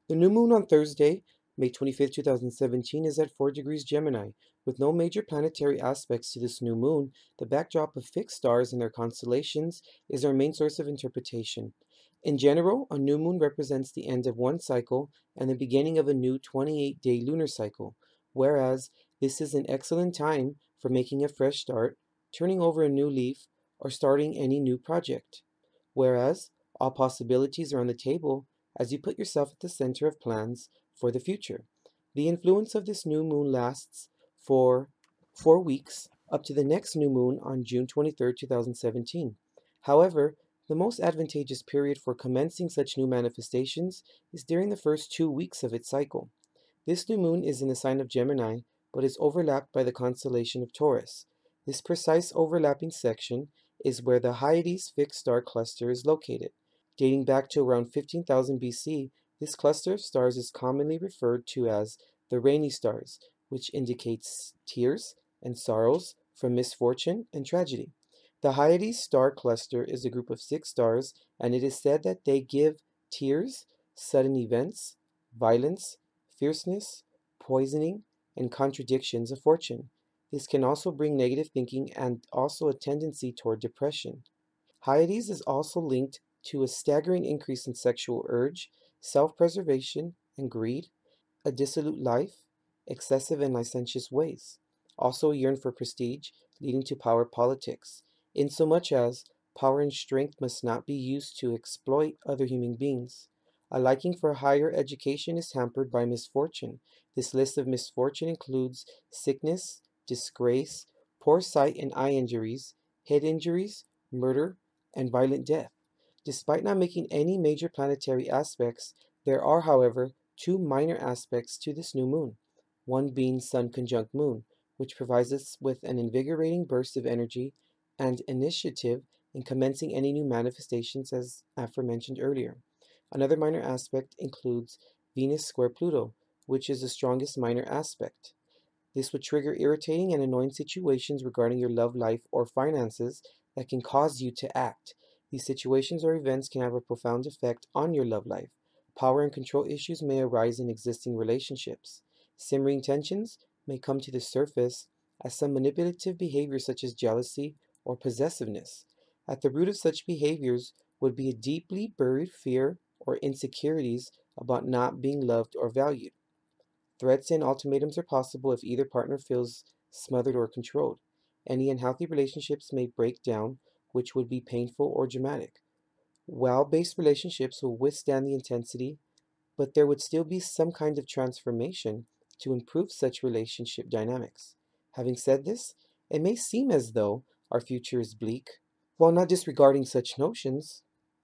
The new moon on Thursday, May 25th, 2017, is at 4 degrees Gemini. With no major planetary aspects to this new moon, the backdrop of fixed stars and their constellations is our main source of interpretation. In general, a new moon represents the end of one cycle and the beginning of a new 28-day lunar cycle, whereas this is an excellent time for making a fresh start, turning over a new leaf, or starting any new project. Whereas all possibilities are on the table as you put yourself at the center of plans for the future. The influence of this new moon lasts for 4 weeks up to the next new moon on June 23rd, 2017. However, the most advantageous period for commencing such new manifestations is during the first 2 weeks of its cycle. This new moon is in the sign of Gemini, but is overlapped by the constellation of Taurus. This precise overlapping section is where the Hyades fixed star cluster is located. Dating back to around 15,000 BC, this cluster of stars is commonly referred to as the rainy stars, which indicates tears and sorrows from misfortune and tragedy. The Hyades star cluster is a group of 6 stars, and it is said that they give tears, sudden events, violence, fierceness, poisoning, and contradictions of fortune. This can also bring negative thinking and also a tendency toward depression. Hyades is also linked to a staggering increase in sexual urge, self-preservation and greed, a dissolute life, excessive and licentious ways. Also a yearn for prestige, leading to power politics, insomuch as power and strength must not be used to exploit other human beings. A liking for higher education is hampered by misfortune. This list of misfortune includes sickness, disgrace, poor sight and eye injuries, head injuries, murder, and violent death. Despite not making any major planetary aspects, there are, however, two minor aspects to this new moon, one being Sun conjunct Moon, which provides us with an invigorating burst of energy and initiative in commencing any new manifestations as aforementioned earlier. Another minor aspect includes Venus square Pluto, which is the strongest minor aspect. This would trigger irritating and annoying situations regarding your love life or finances that can cause you to act. These situations or events can have a profound effect on your love life. Power and control issues may arise in existing relationships. Simmering tensions may come to the surface as some manipulative behaviors such as jealousy or possessiveness. At the root of such behaviors would be a deeply buried fear or insecurities about not being loved or valued. Threats and ultimatums are possible if either partner feels smothered or controlled. Any unhealthy relationships may break down, which would be painful or dramatic. Well-based relationships will withstand the intensity, but there would still be some kind of transformation to improve such relationship dynamics. Having said this, it may seem as though our future is bleak. While not disregarding such notions,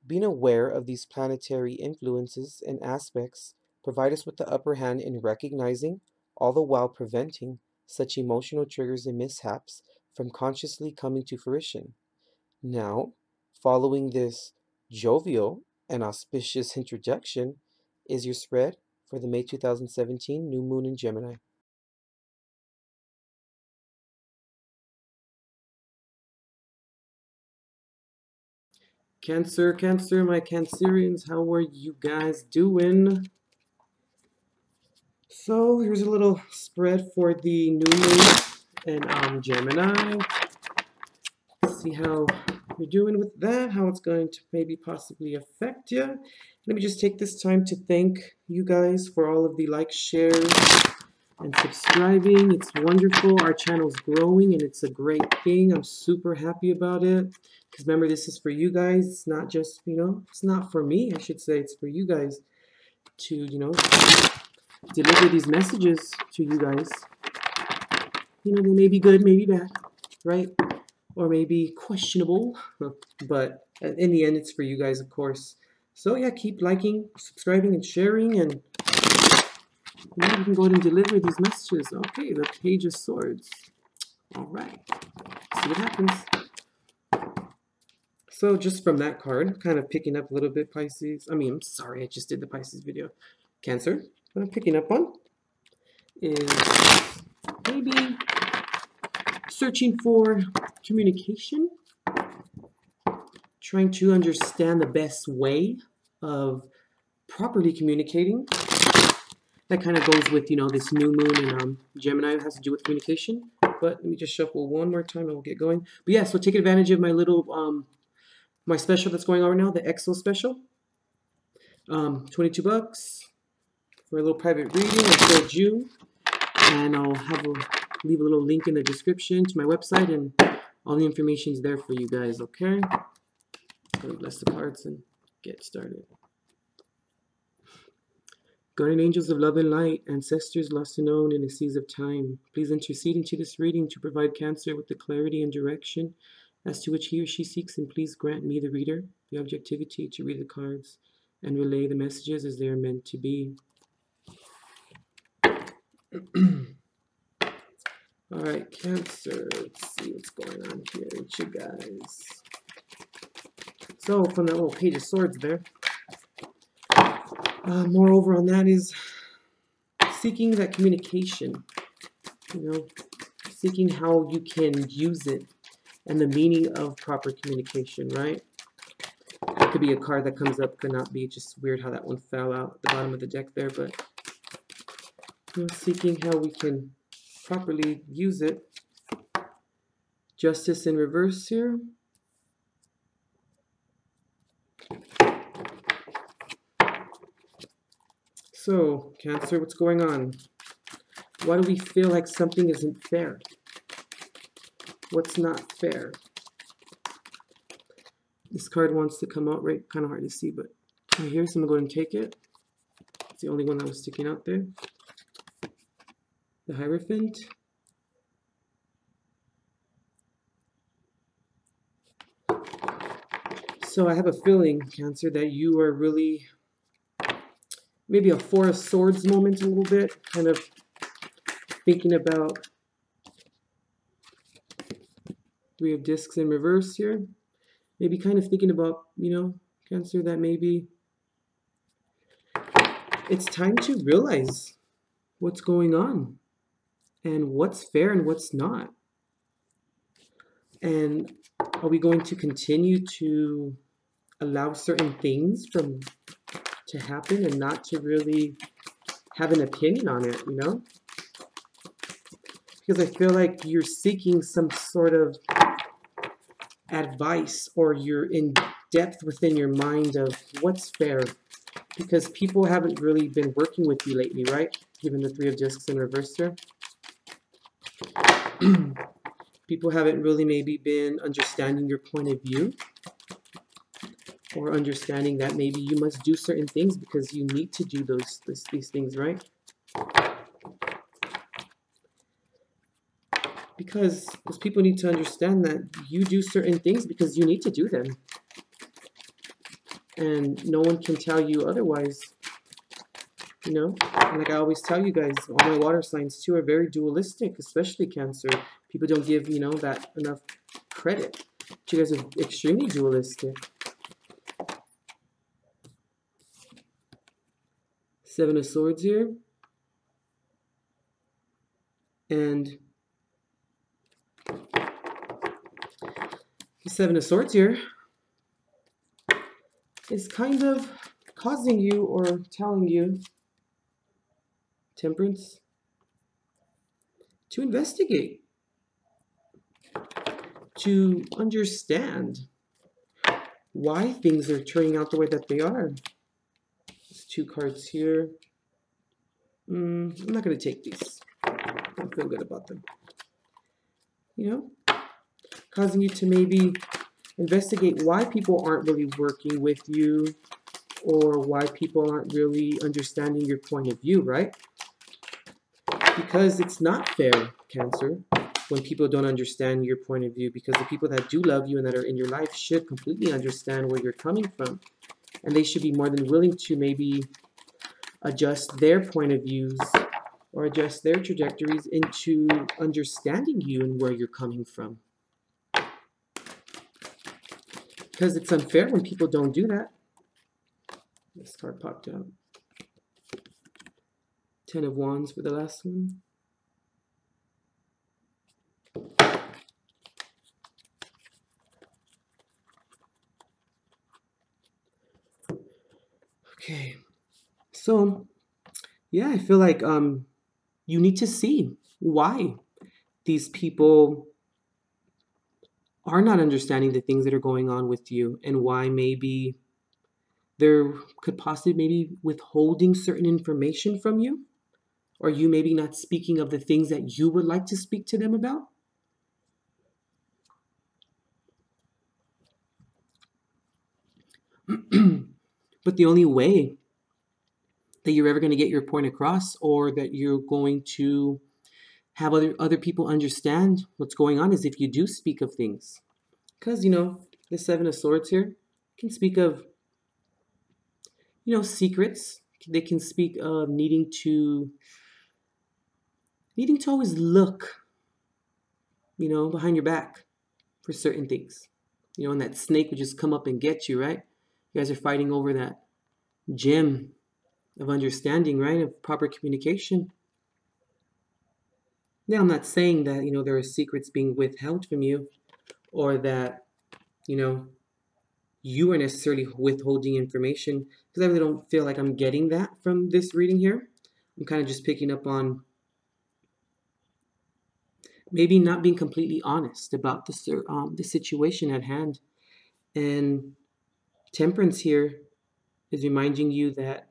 being aware of these planetary influences and aspects provide us with the upper hand in recognizing, all the while preventing, such emotional triggers and mishaps from consciously coming to fruition. Now, following this jovial and auspicious introduction, is your spread for the May 2017 new moon in Gemini. Cancer, Cancer, my Cancerians, how are you guys doing? So here's a little spread for the new moon in Gemini. See how you're doing with that, how it's going to maybe possibly affect you. Let me just take this time to thank you guys for all of the likes, shares, and subscribing. It's wonderful. Our channel's growing and it's a great thing. I'm super happy about it. Because remember, this is for you guys. It's not just, it's not for me, I should say. It's for you guys to, deliver these messages to you guys. They may be good, maybe bad, right? Or maybe questionable, but in the end, it's for you guys, of course. So yeah, keep liking, subscribing, and sharing, and now we can go ahead and deliver these messages. Okay, the Page of Swords. All right, see what happens. So just from that card, kind of picking up a little bit, Pisces. I'm sorry, I just did the Pisces video. Cancer, what I'm picking up on is maybe searching for communication, trying to understand the best way of properly communicating That kind of goes with, you know, this new moon in Gemini. It has to do with communication. But let me just shuffle one more time and we'll get going. But yeah, so take advantage of my little, my special that's going on right now, the XO Special. 22 bucks for a little private reading until June. And I'll leave a little link in the description to my website, and all the information is there for you guys, okay? I'm going to bless the cards and get started. Guardian angels of love and light, ancestors lost and known in the seas of time, please intercede into this reading to provide Cancer with the clarity and direction as to which he or she seeks, and please grant me, the reader, the objectivity to read the cards and relay the messages as they are meant to be. Alright, Cancer, let's see what's going on here with you guys. So, from that little Page of Swords there, moreover on that is seeking that communication, you know, seeking how you can use it and the meaning of proper communication, right? It could be a card that comes up, could not be. Just weird how that one fell out at the bottom of the deck there, but you know, seeking how we can properly use it. Justice in reverse here. So, Cancer, what's going on? Why do we feel like something isn't fair? What's not fair? This card wants to come out right, kind of hard to see, but right here, so I'm going to go ahead and take it. It's the only one that was sticking out there. The Hierophant. So I have a feeling, Cancer, that you are really maybe a Four of Swords moment a little bit, kind of thinking about Three of Discs in reverse here. Maybe kind of thinking about, you know, Cancer, that maybe it's time to realize what's going on and what's fair and what's not. And are we going to continue to allow certain things to happen and not to really have an opinion on it, you know? Because I feel like you're seeking some sort of advice, or you're in depth within your mind of what's fair, because people haven't really been working with you lately, right? Given the Three of Discs in reverse here. People haven't really maybe been understanding your point of view, or understanding that maybe you must do certain things because you need to do these things, right? Because those people need to understand that you do certain things because you need to do them. And no one can tell you otherwise, you know? And like I always tell you guys, all my water signs too are very dualistic, especially Cancer. People don't give, you know, that enough credit. You guys are extremely dualistic. Seven of Swords here. And the Seven of Swords here is kind of causing you, or telling you, Temperance, to investigate, to understand why things are turning out the way that they are. There's two cards here. I'm not going to take these. I don't feel good about them. You know, causing you to maybe investigate why people aren't really working with you, or why people aren't really understanding your point of view, right? Because it's not fair, Cancer, when people don't understand your point of view, because the people that do love you and that are in your life should completely understand where you're coming from. And they should be more than willing to maybe adjust their point of views or adjust their trajectories into understanding you and where you're coming from. Because it's unfair when people don't do that. This card popped out. Ten of Wands for the last one. Okay, so Yeah, I feel like you need to see why these people are not understanding the things that are going on with you, and why maybe there could possibly maybe withholding certain information from you, or you maybe not speaking of the things that you would like to speak to them about. But the only way that you're ever going to get your point across, or that you're going to have other people understand what's going on, is if you do speak of things. Because the Seven of Swords here can speak of secrets. They can speak of needing to always look behind your back for certain things. And that snake would just come up and get you, right? You guys are fighting over that gem of understanding, right? Of proper communication. Now, I'm not saying that, there are secrets being withheld from you, or that, you know, you are necessarily withholding information, because I really don't feel like I'm getting that from this reading here. I'm kind of just picking up on maybe not being completely honest about the situation at hand. And Temperance here is reminding you that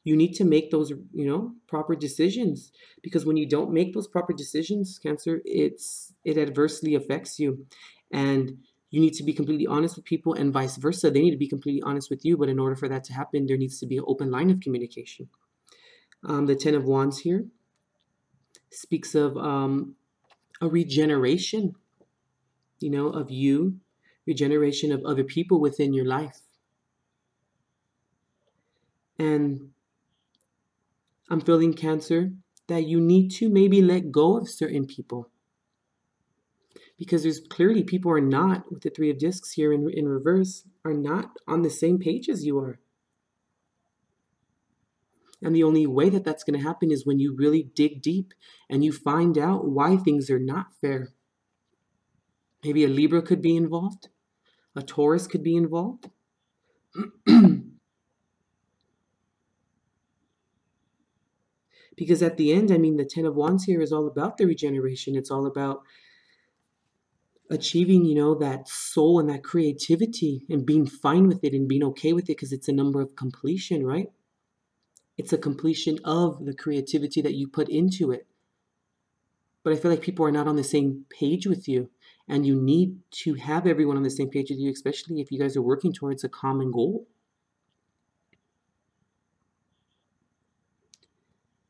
you need to make those, proper decisions, because when you don't make those proper decisions, Cancer, it adversely affects you. And you need to be completely honest with people, and vice versa. They need to be completely honest with you, but in order for that to happen, there needs to be an open line of communication. The Ten of Wands here speaks of a regeneration, of you, regeneration of other people within your life. And I'm feeling, Cancer, that you need to maybe let go of certain people, because there's clearly people are not, with the Three of Discs here in reverse, are not on the same page as you are. And the only way that that's going to happen is when you really dig deep and you find out why things are not fair. Maybe a Libra could be involved, a Taurus could be involved. Because at the end, the Ten of Wands here is all about the regeneration. It's all about achieving, that soul and that creativity, and being fine with it and being okay with it, because it's a number of completion, right? It's a completion of the creativity that you put into it. But I feel like people are not on the same page with you, and you need to have everyone on the same page with you, especially if you guys are working towards a common goal.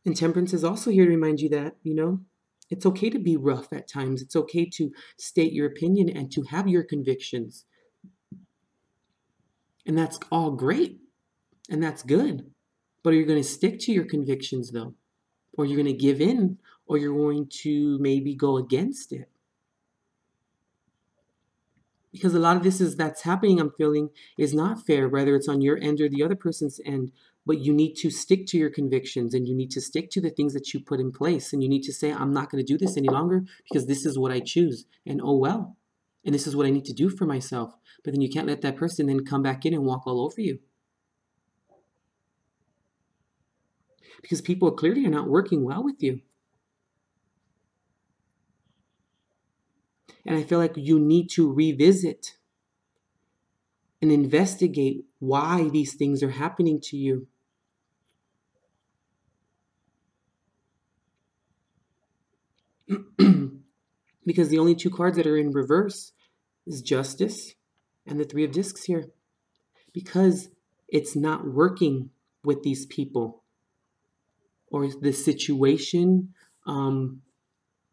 And Temperance is also here to remind you that, it's okay to be rough at times. It's okay to state your opinion and to have your convictions. And that's all great. And that's good. But are you going to stick to your convictions, though? Or you're going to give in? Or you're going to maybe go against it? Because a lot of that's happening, I'm feeling, is not fair, whether it's on your end or the other person's end. But you need to stick to your convictions, and you need to stick to the things that you put in place. And you need to say, I'm not going to do this any longer because this is what I choose. And oh well. And this is what I need to do for myself. But then you can't let that person then come back in and walk all over you. Because people clearly are not working well with you. And I feel like you need to revisit and investigate why these things are happening to you. Because the only two cards that are in reverse is Justice and the Three of Discs here. Because it's not working with these people or the situation.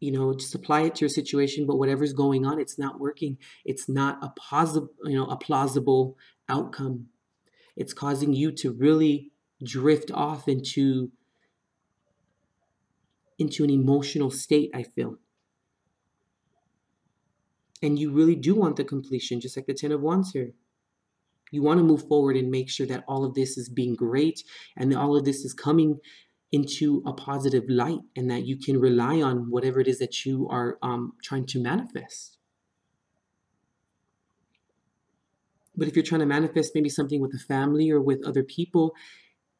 Just apply it to your situation, but whatever's going on, it's not working. It's not a plausible outcome. It's causing you to really drift off into an emotional state, I feel. And you really do want the completion, just like the Ten of Wands here. You want to move forward and make sure that all of this is being great, and that all of this is coming into a positive light, and that you can rely on whatever it is that you are trying to manifest. But if you're trying to manifest maybe something with a family or with other people,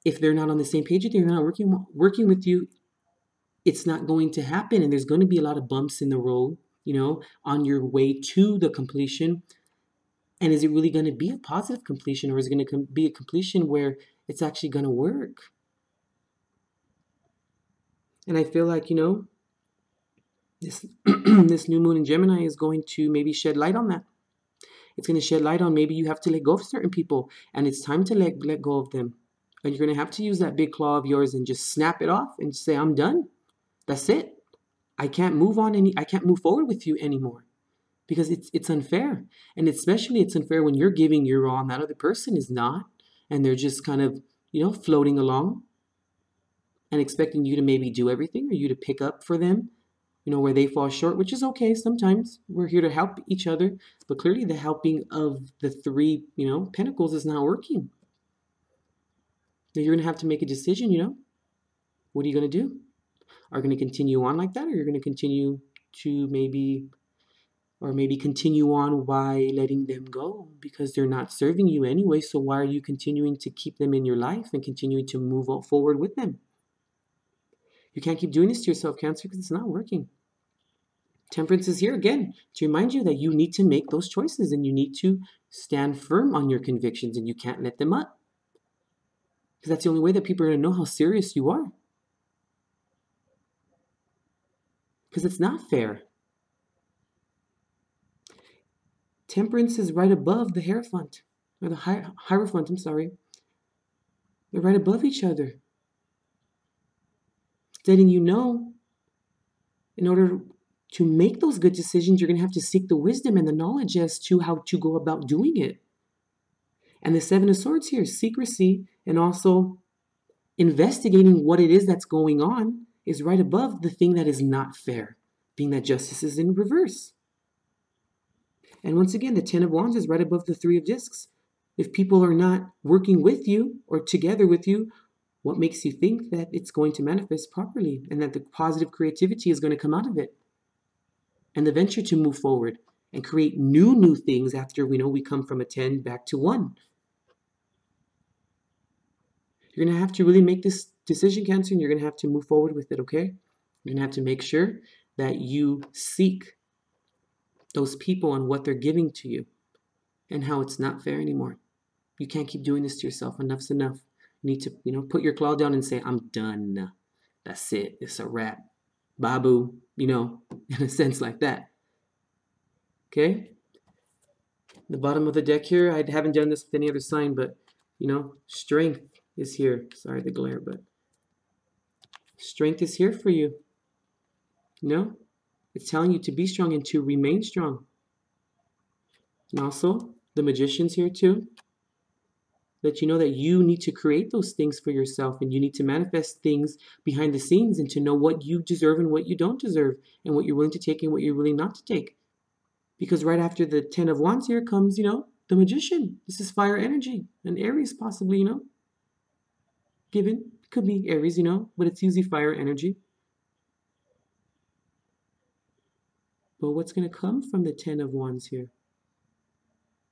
if they're not on the same page with you, they're not working with you, it's not going to happen. And there's going to be a lot of bumps in the road, on your way to the completion. And is it really going to be a positive completion, or is it going to be a completion where it's actually going to work? And I feel like, this this new moon in Gemini is going to maybe shed light on that. It's going to shed light on maybe you have to let go of certain people, and it's time to let go of them. And you're going to have to use that big claw of yours and just snap it off and say, I'm done. That's it. I can't move forward with you anymore, because it's unfair. And especially it's unfair when you're giving your all and that other person is not, and they're just kind of, floating along and expecting you to maybe do everything, or you to pick up for them, where they fall short, which is okay. Sometimes we're here to help each other, but clearly the helping of the three, pentacles is not working. Now you're going to have to make a decision, what are you going to do? Are you going to continue on like that, or you're going to continue to maybe continue on by letting them go because they're not serving you anyway? So why are you continuing to keep them in your life and continuing to move forward with them? You can't keep doing this to yourself, Cancer, because it's not working. Temperance is here again to remind you that you need to make those choices, and you need to stand firm on your convictions, and you can't let them up, because that's the only way that people are going to know how serious you are. Because it's not fair. Temperance is right above the Hierophant, or the Hierophant, I'm sorry. They're right above each other. Letting you know, in order to make those good decisions, you're going to have to seek the wisdom and the knowledge as to how to go about doing it. And the Seven of Swords here is secrecy, and also investigating what it is that's going on is right above the thing that is not fair, being that justice is in reverse. And once again, the Ten of Wands is right above the Three of Discs. If people are not working with you or together with you, what makes you think that it's going to manifest properly and that the positive creativity is going to come out of it? And the venture to move forward and create new things after we come from a 10 back to 1. You're going to have to really make this decision, Cancer, and you're going to have to move forward with it, okay? You're going to have to make sure that you seek those people and what they're giving to you and how it's not fair anymore. You can't keep doing this to yourself. Enough's enough. You need to, put your claw down and say, I'm done. That's it. It's a wrap. Babu, in a sense like that. Okay? The bottom of the deck here, I haven't done this with any other sign, but, strength is here. Sorry, the glare, but strength is here for you. It's telling you to be strong and to remain strong. And also, the Magician's here too. Let you know that you need to create those things for yourself, and you need to manifest things behind the scenes, and to know what you deserve and what you don't deserve, and what you're willing to take and what you're willing not to take. Because right after the Ten of Wands here comes, the Magician. This is fire energy, and Aries possibly, given. Could be Aries, but it's usually fire energy. But what's going to come from the Ten of Wands here?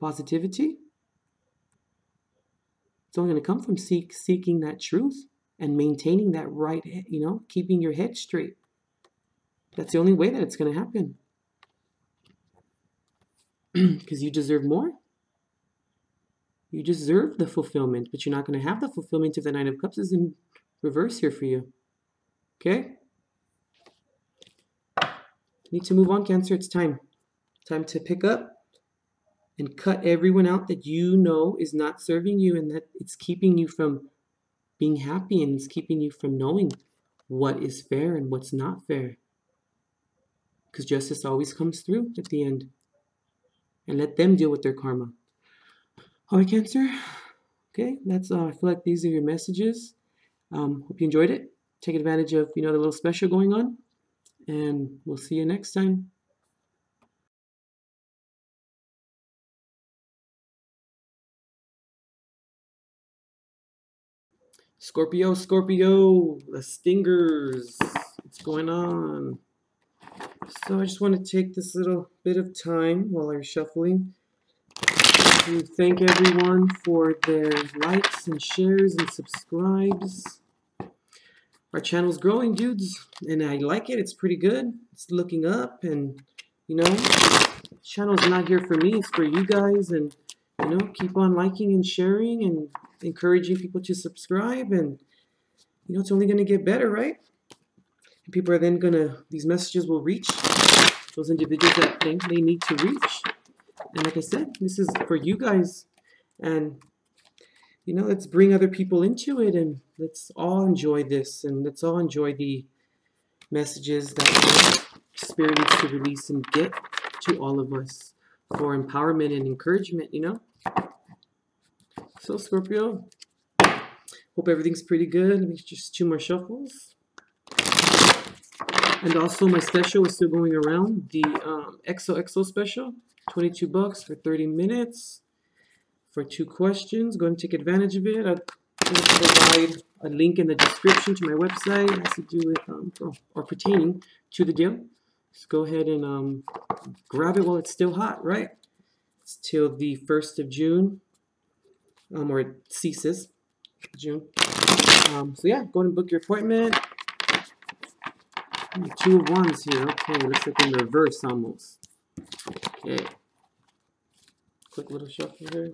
Positivity. It's only going to come from seeking that truth and maintaining that right, keeping your head straight. That's the only way that it's going to happen. Because you deserve more. You deserve the fulfillment, but you're not going to have the fulfillment if the Nine of Cups is in reverse here for you. Okay? Need to move on, Cancer. It's time. Time to pick up and cut everyone out that is not serving you, and that it's keeping you from being happy, and it's keeping you from knowing what is fair and what's not fair. Because justice always comes through at the end. And let them deal with their karma. All right, Cancer. Okay, that's I feel like these are your messages. Hope you enjoyed it. Take advantage of the little special going on, and we'll see you next time. Scorpio, the stingers. What's going on? So I just want to take this little bit of time while I'm shuffling to thank everyone for their likes and shares and subscribes. Our channel's growing, dudes, and I like it. It's pretty good. It's looking up, and you know, this channel's not here for me. It's for you guys, and you know, keep on liking and sharing and encouraging people to subscribe, and you know, it's only going to get better, right? And people are then gonna, these messages will reach those individuals that think they need to reach. And like I said, this is for you guys, and you know, let's bring other people into it, and let's all enjoy this, and let's all enjoy the messages that Spirit needs to release and get to all of us for empowerment and encouragement, you know? So, Scorpio, hope everything's pretty good. Let me just 2 more shuffles. And also, my special is still going around, the XoXo Special, $22 for 30 minutes for 2 questions. Go and take advantage of it. I'll provide a link in the description to my website. It has to do with, or pertaining to the deal. Just go ahead and grab it while it's still hot, right? It's till the 1st of June, or it ceases, June. So yeah, go ahead and book your appointment. 2 of Wands here. Okay, looks like in reverse almost. Okay. Quick little shuffle here.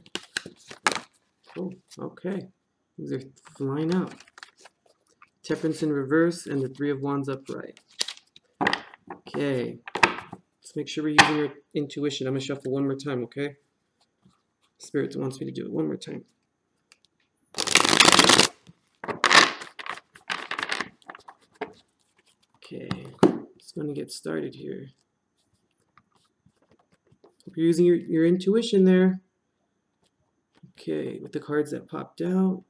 Oh, okay. These are flying out. Temperance in reverse and the 3 of Wands upright. Okay. Let's make sure we're using your intuition. I'm going to shuffle 1 more time, okay? Spirit wants me to do it 1 more time. Okay. Just going to get started here. Hope you're using your intuition there. Okay, with the cards that popped out.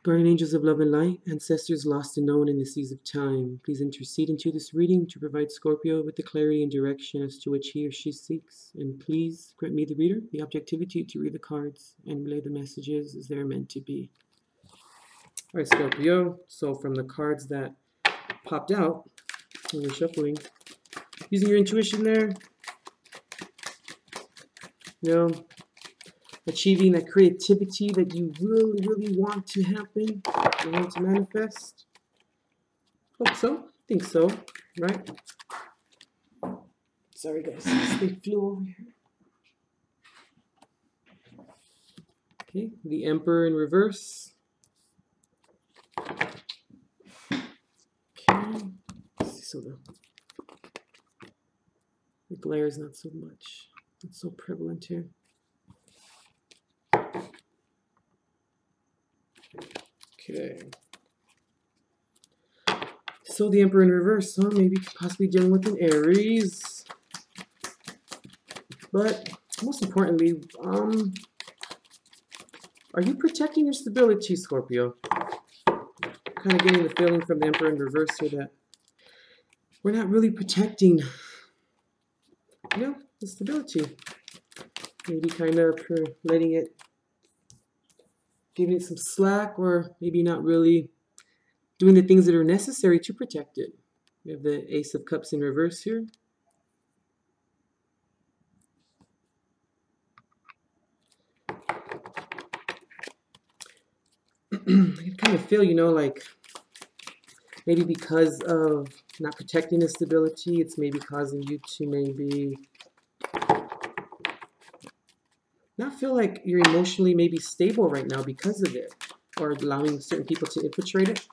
Guardian angels of love and light, ancestors lost and known in the seas of time, please intercede into this reading to provide Scorpio with the clarity and direction as to which he or she seeks. And please grant me, the reader, the objectivity to read the cards and relay the messages as they are meant to be. All right, Scorpio. So from the cards that popped out when you're shuffling, using your intuition there, you know, achieving that creativity that you really, really want to happen, you want to manifest. Hope so. Think so, right? Sorry, guys. They flew over here. Okay, the Emperor in reverse. Okay, so the glare is not so much. It's so prevalent here. Okay. So the Emperor in reverse, huh? Maybe possibly dealing with an Aries. But most importantly, are you protecting your stability, Scorpio? Kind of getting the feeling from the Emperor in reverse here that we're not really protecting, you know, the stability. Maybe kind of letting it, giving it some slack, or maybe not really doing the things that are necessary to protect it. We have the Ace of Cups in reverse here. I kind of feel, you know, like maybe because of not protecting the stability, it's maybe causing you to maybe not feel like you're emotionally maybe stable right now because of it, or allowing certain people to infiltrate it.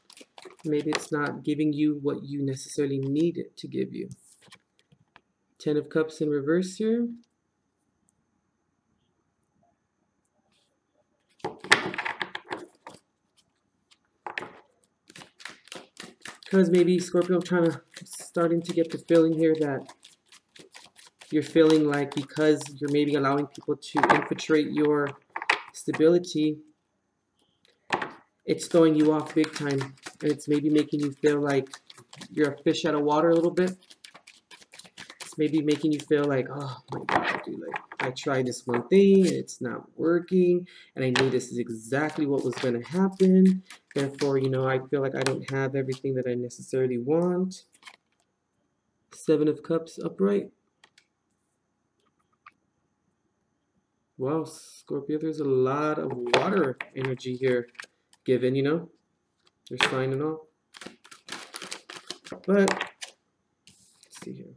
Maybe it's not giving you what you necessarily need it to give you. 10 of Cups in reverse here. Because maybe, Scorpio, I'm starting to get the feeling here that you're feeling like because you're maybe allowing people to infiltrate your stability, it's throwing you off big time. And it's maybe making you feel like you're a fish out of water a little bit. It's maybe making you feel like, oh my God, dude, like I tried this one thing and it's not working. And I knew this is exactly what was going to happen. Therefore, you know, I feel like I don't have everything that I necessarily want. 7 of Cups upright. Wow, Scorpio, there's a lot of water energy here given, you know? There's fine and all. But, let's see here.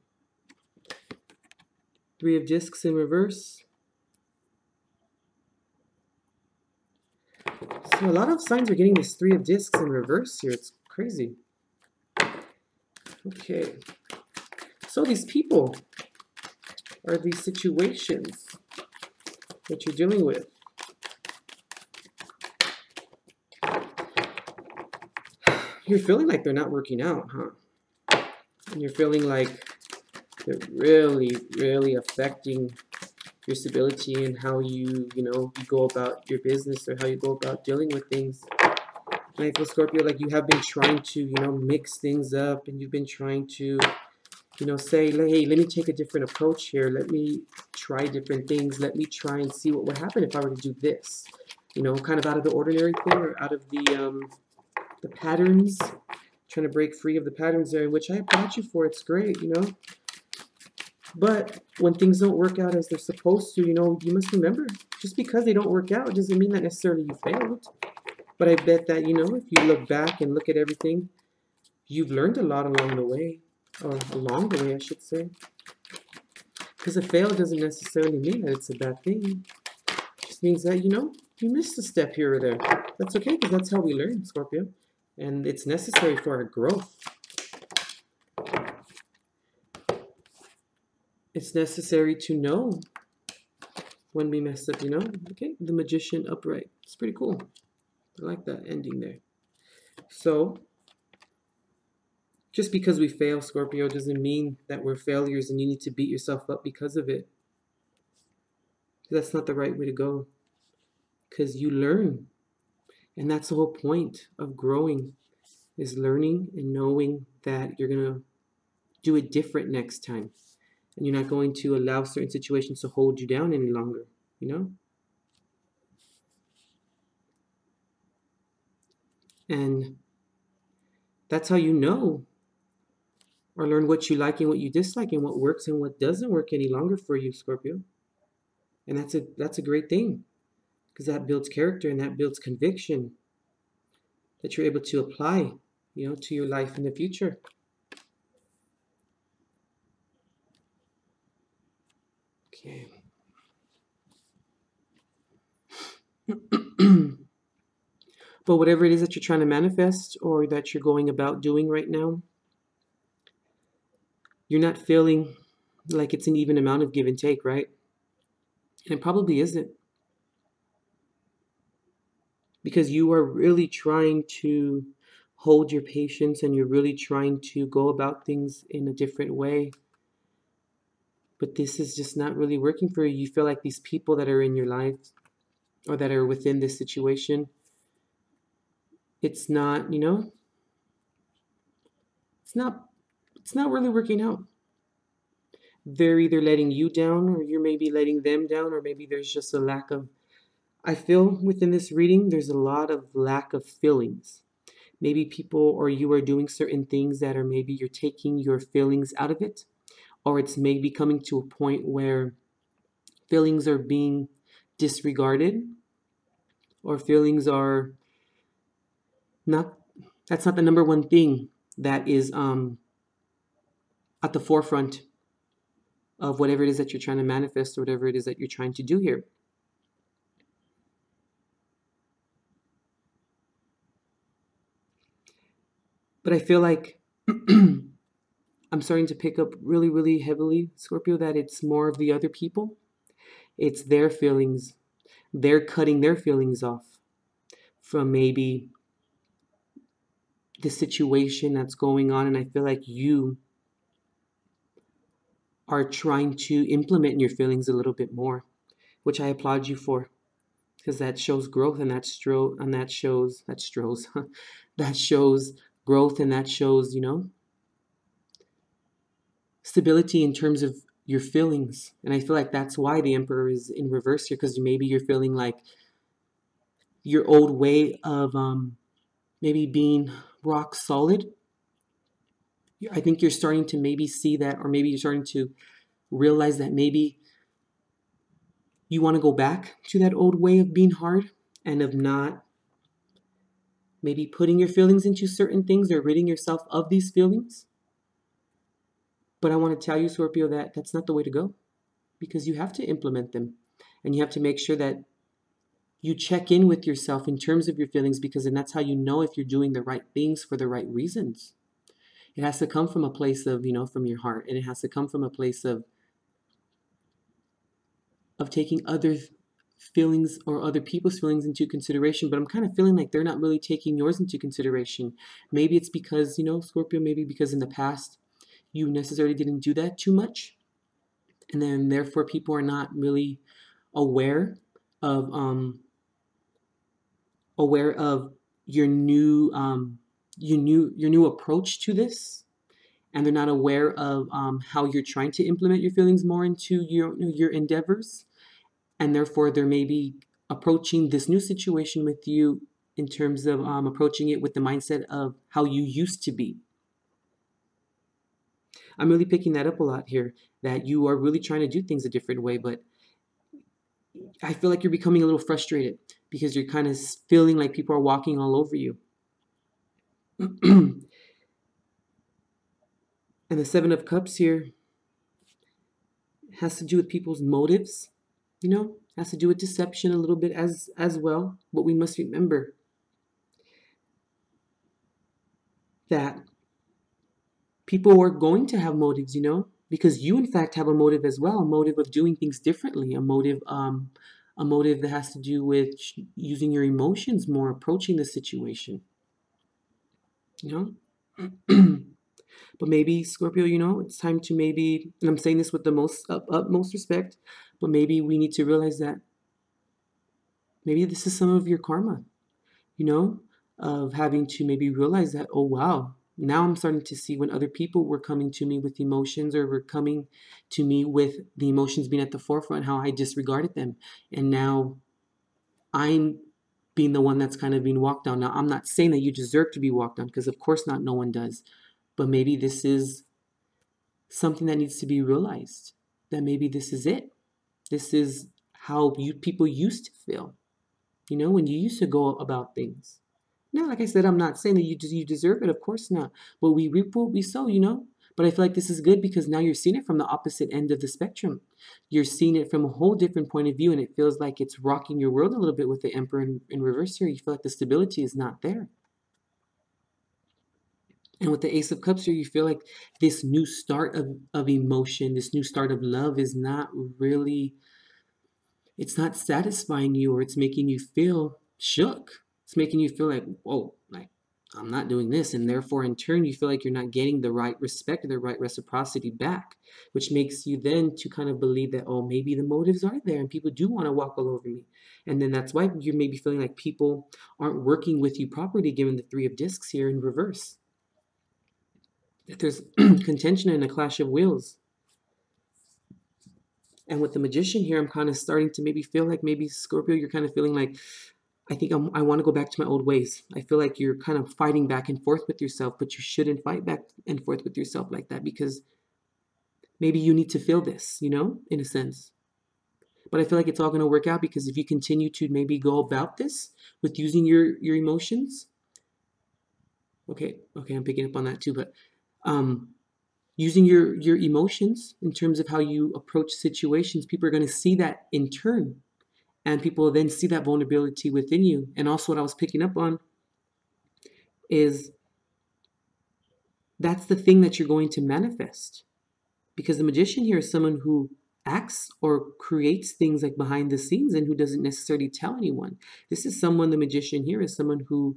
Three of Discs in reverse. So a lot of signs are getting this Three of Discs in reverse here. It's crazy. Okay. So these people are these situations that you're dealing with. You're feeling like they're not working out, huh? And you're feeling like they're really, really affecting your stability and how you go about your business or how you go about dealing with things. And I feel, Scorpio, like you have been trying to, mix things up, and you've been trying to, say, hey, let me take a different approach here. Let me try different things. Let me try and see what would happen if I were to do this. Kind of out of the ordinary thing, or out of the patterns, trying to break free of the patterns there, in which I applaud you for. It's great, But when things don't work out as they're supposed to, you must remember, just because they don't work out doesn't mean that necessarily you failed. But I bet that, if you look back and look at everything, you've learned a lot along the way, or along the way, I should say. Because a fail doesn't necessarily mean that it's a bad thing. It just means that, you missed a step here or there. That's okay, because that's how we learn, Scorpio. And it's necessary for our growth. It's necessary to know when we mess up, Okay, the Magician upright. It's pretty cool. I like that ending there. So, just because we fail, Scorpio, doesn't mean that we're failures and you need to beat yourself up because of it. That's not the right way to go. Because you learn. And that's the whole point of growing, is learning and knowing that you're going to do it different next time. And you're not going to allow certain situations to hold you down any longer, And that's how you know, or learn what you like and what you dislike, and what works and what doesn't work any longer for you, Scorpio. And that's a great thing, because that builds character and that builds conviction that you're able to apply, to your life in the future. Okay. But whatever it is that you're trying to manifest or that you're going about doing right now, you're not feeling like it's an even amount of give and take, right? And it probably isn't. Because you are really trying to hold your patience, and you're really trying to go about things in a different way. But this is just not really working for you. You feel like these people that are in your life, or that are within this situation, it's not, it's not really working out. They're either letting you down, or you're maybe letting them down, or maybe there's just a lack of, I feel within this reading, there's a lot of lack of feelings. Maybe people or you are doing certain things that are, maybe you're taking your feelings out of it, or it's maybe coming to a point where feelings are being disregarded, or feelings are not, that's not the number one thing that is at the forefront of whatever it is that you're trying to manifest, or whatever it is that you're trying to do here. But I feel like I'm starting to pick up really, really heavily, Scorpio, that it's more of the other people. It's their feelings. They're cutting their feelings off from maybe the situation that's going on. And I feel like you are trying to implement your feelings a little bit more, which I applaud you for, because that shows growth, and that shows that shows growth, and that shows, stability in terms of your feelings. And I feel like that's why the Emperor is in reverse here, because maybe you're feeling like your old way of maybe being rock solid. I think you're starting to maybe see that, or maybe you're starting to realize that maybe you want to go back to that old way of being hard and of not maybe putting your feelings into certain things or ridding yourself of these feelings. But I want to tell you, Scorpio, that that's not the way to go, because you have to implement them, and you have to make sure that you check in with yourself in terms of your feelings, because then that's how you know if you're doing the right things for the right reasons. It has to come from a place of, from your heart, and it has to come from a place of taking other feelings or other people's feelings into consideration. But I'm kind of feeling like they're not really taking yours into consideration. Maybe it's because, Scorpio, maybe because in the past you necessarily didn't do that too much, and then therefore people are not really aware of your new approach to this, and they're not aware of how you're trying to implement your feelings more into your endeavors, and therefore they're maybe approaching this new situation with you in terms of approaching it with the mindset of how you used to be. I'm really picking that up a lot here, that you are really trying to do things a different way, but I feel like you're becoming a little frustrated because you're kind of feeling like people are walking all over you. And the Seven of Cups here has to do with people's motives, has to do with deception a little bit as well. But we must remember that people are going to have motives, because you in fact have a motive as well, a motive of doing things differently, a motive that has to do with using your emotions more, approaching the situation, But maybe, Scorpio, it's time to maybe, and I'm saying this with the most utmost respect, but maybe we need to realize that maybe this is some of your karma, of having to maybe realize that, oh, wow, now I'm starting to see when other people were coming to me with emotions, or were coming to me with the emotions being at the forefront, how I disregarded them. And now I'm being the one that's kind of being walked on. Now, I'm not saying that you deserve to be walked on, because of course not, no one does. But maybe this is something that needs to be realized, that maybe this is it. This is how people used to feel, when you used to go about things. Now, like I said, I'm not saying that you deserve it, of course not. But we reap what we sow, But I feel like this is good because now you're seeing it from the opposite end of the spectrum. You're seeing it from a whole different point of view, and it feels like it's rocking your world a little bit with the Emperor in reverse here. You feel like the stability is not there. And with the Ace of Cups here, you feel like this new start of emotion, this new start of love is not really, it's not satisfying you, or it's making you feel shook. It's making you feel like, whoa, like I'm not doing this. And therefore, in turn, you feel like you're not getting the right respect or the right reciprocity back, which makes you then to kind of believe that, oh, maybe the motives are there and people do want to walk all over me. And then that's why you're maybe feeling like people aren't working with you properly, given the Three of Discs here in reverse. That there's contention and a clash of wills. And with the Magician here, I'm kind of starting to maybe feel like maybe, Scorpio, you're kind of feeling like, I think I want to go back to my old ways. I feel like you're kind of fighting back and forth with yourself, but you shouldn't fight back and forth with yourself like that, because maybe you need to feel this, in a sense. But I feel like it's all going to work out, because if you continue to maybe go about this with using your emotions, okay, I'm picking up on that too, but using your emotions in terms of how you approach situations, people are going to see that in turn, and people will then see that vulnerability within you. And also what I was picking up on is that's the thing that you're going to manifest, because the Magician here is someone who acts or creates things like behind the scenes and who doesn't necessarily tell anyone. This is someone, the Magician here is someone who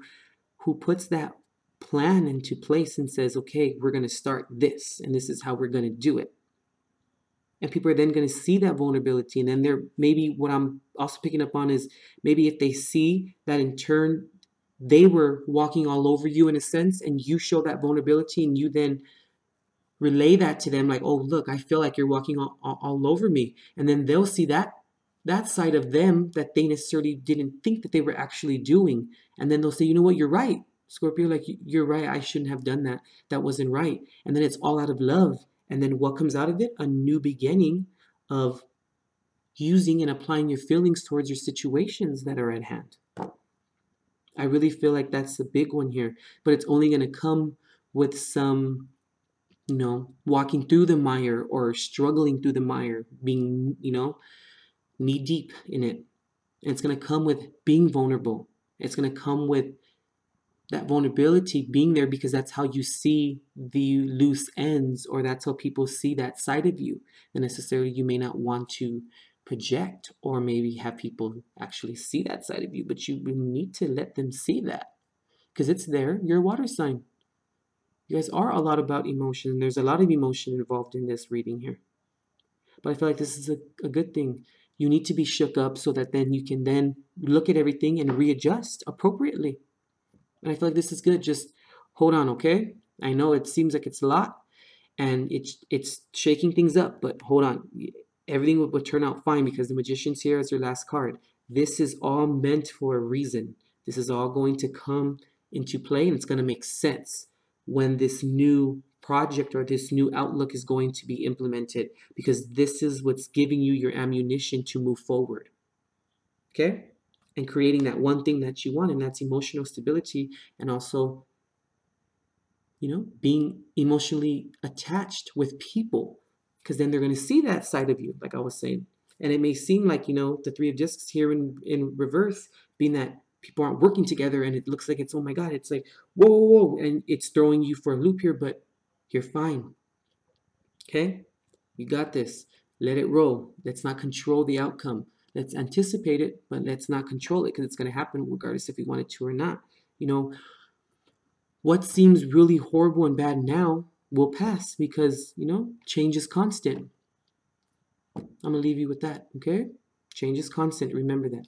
puts that plan into place and says, okay, we're going to start this, and this is how we're going to do it. And people are then going to see that vulnerability. And then they're, maybe what I'm also picking up on is, maybe if they see that in turn they were walking all over you in a sense, and you show that vulnerability, and you then relay that to them, like, oh, look, I feel like you're walking all over me. And then they'll see that side of them that they necessarily didn't think that they were actually doing. And then they'll say, you know what, you're right, Scorpio, like, you're right, I shouldn't have done that. That wasn't right. And then it's all out of love. And then what comes out of it? A new beginning of using and applying your feelings towards your situations that are at hand. I really feel like that's the big one here, but it's only going to come with some, walking through the mire or struggling through the mire, being, knee deep in it. And it's going to come with being vulnerable. It's going to come with that vulnerability being there because that's how you see the loose ends, or that's how people see that side of you. And necessarily you may not want to project or maybe have people actually see that side of you, but you need to let them see that because it's there. You're a water sign. You guys are a lot about emotion. There's a lot of emotion involved in this reading here. But I feel like this is a good thing. You need to be shook up so that then you can then look at everything and readjust appropriately. And I feel like this is good. Just hold on, okay? I know it seems like it's a lot and it's shaking things up, but hold on. Everything will turn out fine because the Magician's here as your last card. This is all meant for a reason. This is all going to come into play and it's going to make sense when this new project or this new outlook is going to be implemented, because this is what's giving you your ammunition to move forward. Okay? And creating that one thing that you want, and that's emotional stability, and also, being emotionally attached with people, because then they're going to see that side of you, like I was saying. And it may seem like, the Three of Discs here in reverse, being that people aren't working together and it looks like it's, oh my God, it's like, whoa, whoa, whoa, and it's throwing you for a loop here, but you're fine. Okay? You got this. Let it roll. Let's not control the outcome. Let's anticipate it, but let's not control it because it's going to happen regardless if we want it to or not. What seems really horrible and bad now will pass because, change is constant. I'm going to leave you with that, okay? Change is constant. Remember that.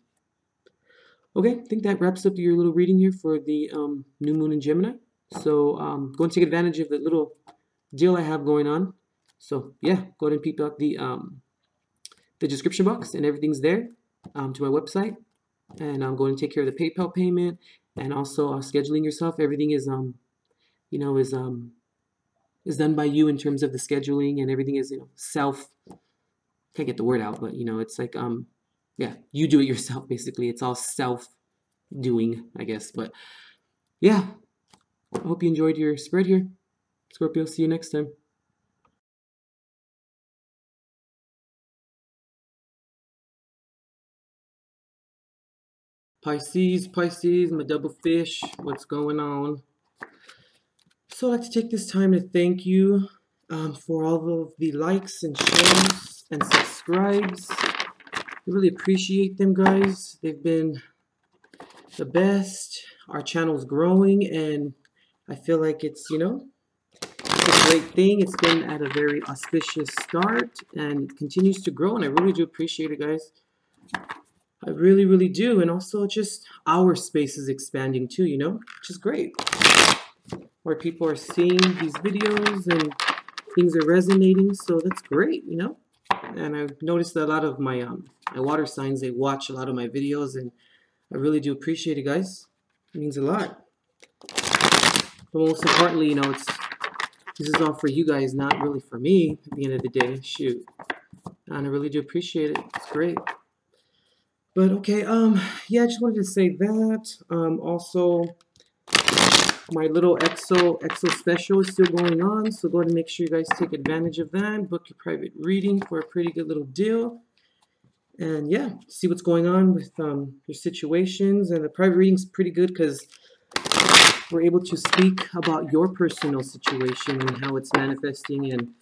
Okay, I think that wraps up your little reading here for the new moon in Gemini. So go and take advantage of the little deal I have going on. So yeah, go ahead and peep out the description box and everything's there to my website. And I'm going to take care of the PayPal payment and also scheduling yourself. Everything is is done by you in terms of the scheduling, and everything is self. Can't get the word out, but it's like yeah, you do it yourself basically. It's all self doing, I guess. But yeah, I hope you enjoyed your spread here, Scorpio. See you next time. Pisces, my double fish, what's going on? So I'd like to take this time to thank you for all of the likes and shares and subscribes. I really appreciate them, guys. They've been the best. Our channel's growing, and I feel like it's a great thing. It's been at a very auspicious start, and it continues to grow, and I really do appreciate it, guys. I really, really do. And also just our space is expanding too, which is great. Where people are seeing these videos and things are resonating, so that's great, And I've noticed that a lot of my my water signs, they watch a lot of my videos, and I really do appreciate it, guys. It means a lot. But most importantly, this is all for you guys, not really for me at the end of the day. Shoot. And I really do appreciate it. It's great. But okay, yeah, I just wanted to say that. Also, my little XoXo Special is still going on, so go ahead and make sure you guys take advantage of that. Book your private reading for a pretty good little deal. And yeah, see what's going on with your situations. And the private reading's pretty good because we're able to speak about your personal situation and how it's manifesting, and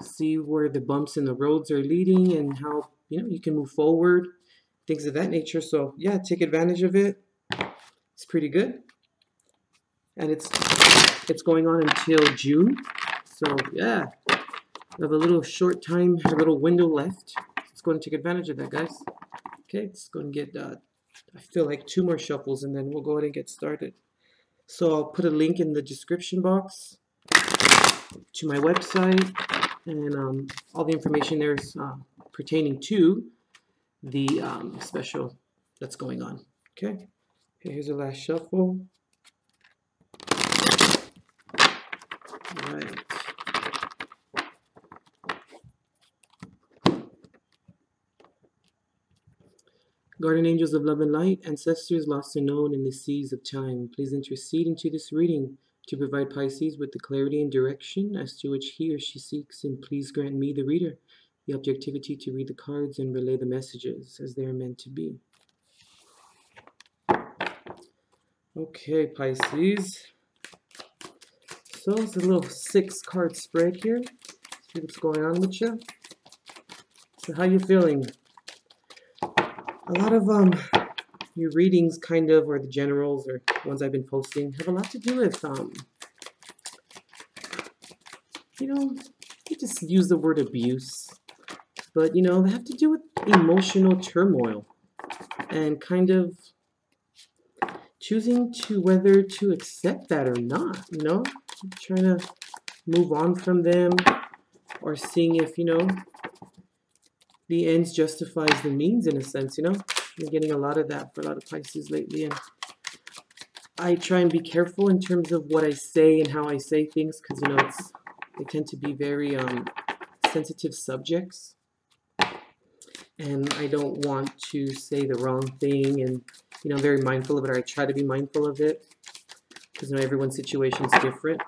see where the bumps in the roads are leading and how you can move forward, things of that nature. So yeah, take advantage of it. It's pretty good, and it's going on until June. So yeah, we have a little short time, a little window left. Let's go and take advantage of that, guys. Okay, it's going to get I feel like 2 more shuffles, and then we'll go ahead and get started. So I'll put a link in the description box to my website, and all the information there is pertaining to the special that's going on. Okay, here's the last shuffle. All right. Guardian angels of love and light, ancestors lost and known in the seas of time, please intercede into this reading to provide Pisces with the clarity and direction as to which he or she seeks, and please grant me, the reader, the objectivity to read the cards and relay the messages as they are meant to be. Okay, Pisces. So it's a little 6-card spread here. See what's going on with you. So how you feeling? A lot of your readings kind of, or the generals or ones I've been posting, have a lot to do with you know, you just use the word abuse, but you know, they have to do with emotional turmoil and kind of choosing to whether to accept that or not, you know, trying to move on from them, or seeing if, you know, the ends justifies the means in a sense, you know. I'm getting a lot of that for a lot of Pisces lately, and I try and be careful in terms of what I say and how I say things, because, you know, they tend to be very sensitive subjects, and I don't want to say the wrong thing, and, you know, I'm very mindful of it, or I try to be mindful of it, because, you know, everyone's situation is different.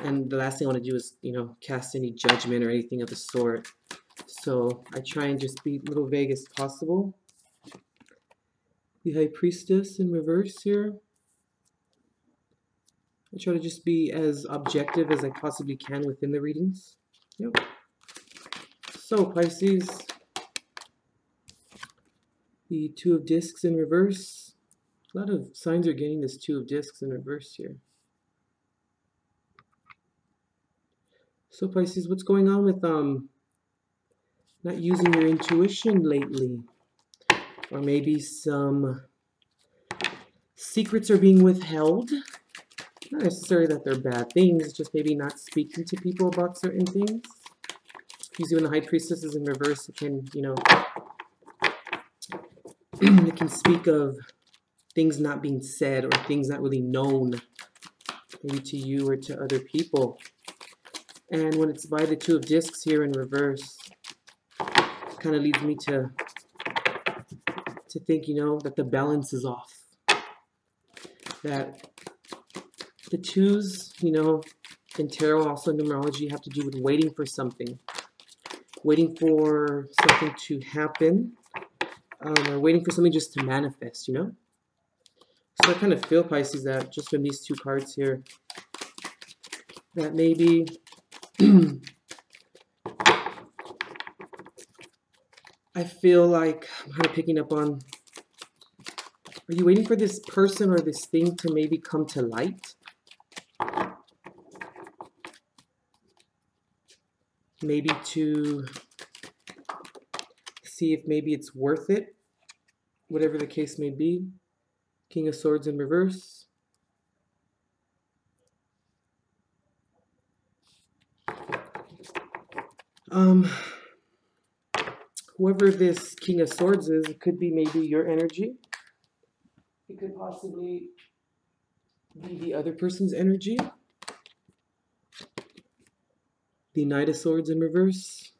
And the last thing I want to do is, you know, cast any judgment or anything of the sort. So I try and just be a little vague as possible. The High Priestess in reverse here. I try to just be as objective as I possibly can within the readings. Yep. So Pisces, the Two of Discs in reverse. A lot of signs are getting this Two of Discs in reverse here. So Pisces, what's going on with not using your intuition lately? Or maybe some secrets are being withheld. Not necessarily that they're bad things, just maybe not speaking to people about certain things. Usually when the High Priestess is in reverse, it can, you know, it can speak of things not being said or things not really known, maybe to you or to other people. And when it's by the Two of Discs here in reverse, it kind of leads me to think, you know, that the balance is off. That the twos, you know, in tarot, also in numerology, have to do with waiting for something. Waiting for something to happen, or waiting for something just to manifest, you know? So I kind of feel, Pisces, that just from these two cards here, that maybe I feel like I'm kind of picking up on, are you waiting for this person or this thing to maybe come to light? Maybe to see if maybe it's worth it, whatever the case may be. King of Swords in reverse. Whoever this King of Swords is, it could be maybe your energy. It could possibly be the other person's energy. The Knight of Swords in reverse.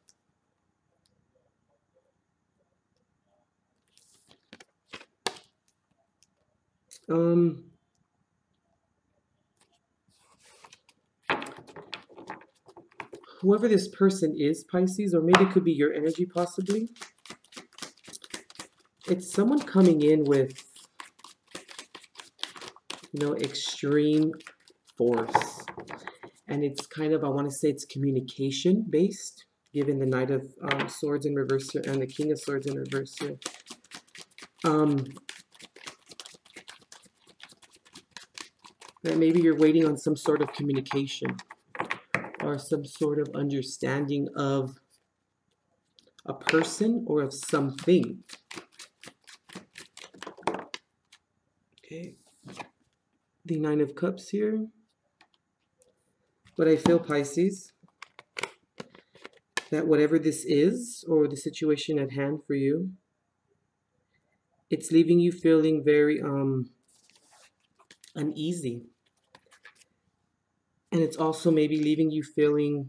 Whoever this person is, Pisces, or maybe it could be your energy possibly. It's someone coming in with, you know, extreme force. And it's kind of, I want to say it's communication based, given the Knight of Swords in reverse here and the King of Swords in reverse here. That maybe you're waiting on some sort of communication or some sort of understanding of a person or of something. Okay. The Nine of Cups here. But I feel, Pisces, that whatever this is, or the situation at hand for you, it's leaving you feeling very uneasy. And it's also maybe leaving you feeling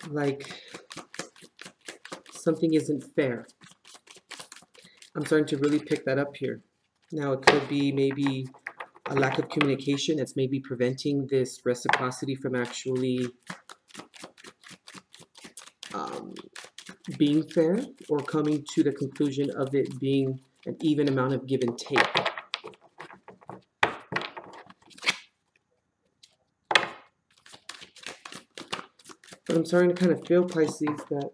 like something isn't fair. I'm starting to really pick that up here. Now, it could be maybe a lack of communication that's maybe preventing this reciprocity from actually being fair, or coming to the conclusion of it being an even amount of give and take. But I'm starting to kind of feel, Pisces, that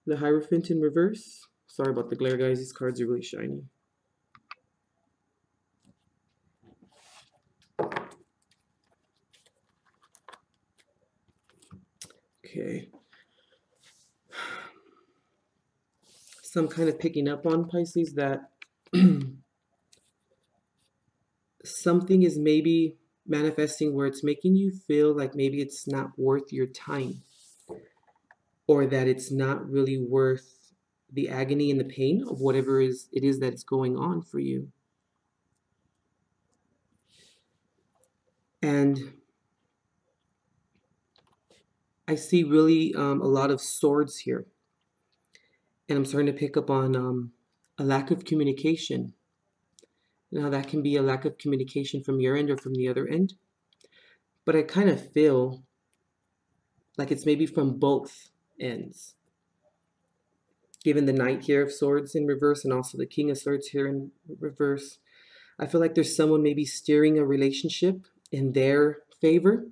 the Hierophant in reverse. Sorry about the glare, guys. These cards are really shiny. Okay. So I'm kind of picking up on, Pisces, that something is maybe manifesting where it's making you feel like maybe it's not worth your time, or that it's not really worth the agony and the pain of whatever it is that's going on for you. And I see really a lot of swords here. And I'm starting to pick up on a lack of communication. Now, that can be a lack of communication from your end or from the other end. But I kind of feel like it's maybe from both ends. Given the Knight here of Swords in reverse and also the King of Swords here in reverse, I feel like there's someone maybe steering a relationship in their favor.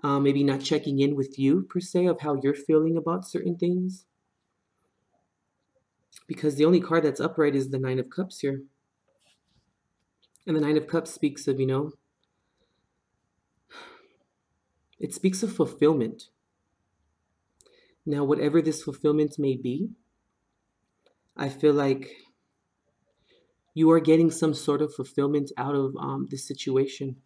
Maybe not checking in with you, per se, of how you're feeling about certain things. Because the only card that's upright is the Nine of Cups here. And the Nine of Cups speaks of, it speaks of fulfillment. Now, whatever this fulfillment may be, I feel like you are getting some sort of fulfillment out of this situation.